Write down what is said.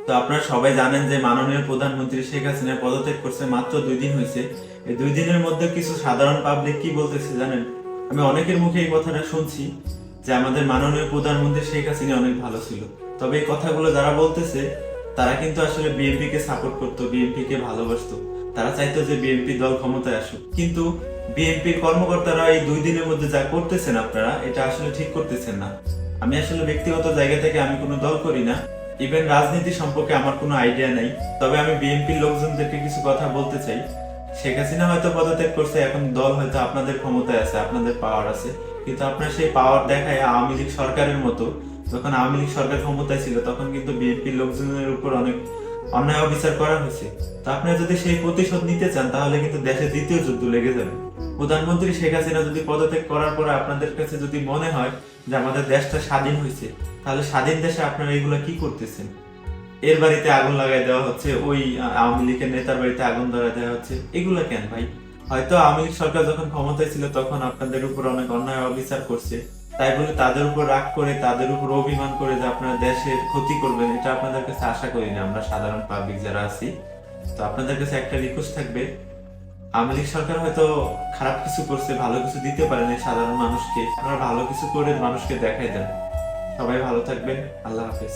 তো আপনারা সবাই জানেন যে মাননীয় প্রধানমন্ত্রী শেখ হাসিনা পদত্যাগ করছে, মাত্র 2 দিন হয়েছে। এই 2 দিনের মধ্যে কিছু সাধারণ পাবলিক কি বলতেছে জানেন? আমি অনেকের মুখে এই কথাটা শুনছি যে আমাদের মাননীয় প্রধানমন্ত্রী শেখ হাসিনা অনেক ভালো ছিল। তবে এই কথাগুলো যারা বলতেছে তারা কিন্তু আসলে বিএনপি কে সাপোর্ট করতো, বিএনপি কে ভালোবাসতো। তারা চাইতো যে বিএনপি দল ক্ষমতায় আসুক, কিন্তু বিএনপির কর্মকর্তারা এই 2 দিনের মধ্যে যা করতেছেন আপনারা, এটা আসলে ঠিক করতেছেন না। আমি আসলে ব্যক্তিগত জায়গা থেকে আমি কোনো দল করি না, ইভেন রাজনীতি সম্পর্কে আমার কোনো আইডিয়া নাই। তবে আমি বিএনপির লোকজনদেরকে কিছু কথা বলতে চাই। শেখ হাসিনা হয়তো পদত্যাগ করছে, এখন দল হয়তো আপনাদের ক্ষমতায় আছে, আপনাদের পাওয়ার আছে, কিন্তু আপনার সেই পাওয়ার দেখায় আওয়ামী লীগ সরকারের মতো। যখন আওয়ামী লীগ সরকার ক্ষমতায় ছিল তখন কিন্তু বিএনপির লোকজনের উপর অনেক অন্যায় অবিচার করা হয়েছে। তো আপনারা যদি সেই প্রতিশোধ নিতে চান তাহলে কিন্তু দেশে দ্বিতীয় যুদ্ধ লেগে যাবে। প্রধানমন্ত্রী শেখ হাসিনা যদি পদত্যাগ করার পরে আপনাদের কাছে যদি মনে হয় যে আমাদের দেশটা স্বাধীন হয়েছে, তাহলে স্বাধীন দেশে আপনারা এগুলা কি করতেছেন? এর বাড়িতে আগুন লাগাই দেওয়া হচ্ছে, ওই আওয়ামী লীগের নেতার বাড়িতে আগুন ধরায় দেওয়া হচ্ছে, এগুলা কেন ভাই? হয়তো আওয়ামী লীগ সরকার যখন ক্ষমতায় ছিল তখন আপনাদের উপর অনেক অন্যায় অবিচার করছে, তাই বলে তাদের উপর রাগ করে, তাদের উপর অভিমান করে যে আপনারা দেশের ক্ষতি করবেন, এটা আপনাদের কাছে আশা করি না আমরা সাধারণ পাবলিক যারা আছি। তো আপনাদের কাছে একটা রিকোয়েস্ট থাকবে, আওয়ামী লীগ সরকার হয়তো খারাপ কিছু করছে, ভালো কিছু দিতে পারেন এই সাধারণ মানুষকে, আপনারা ভালো কিছু করে মানুষকে দেখাই দেন। সবাই ভালো থাকবেন, আল্লাহ হাফেজ।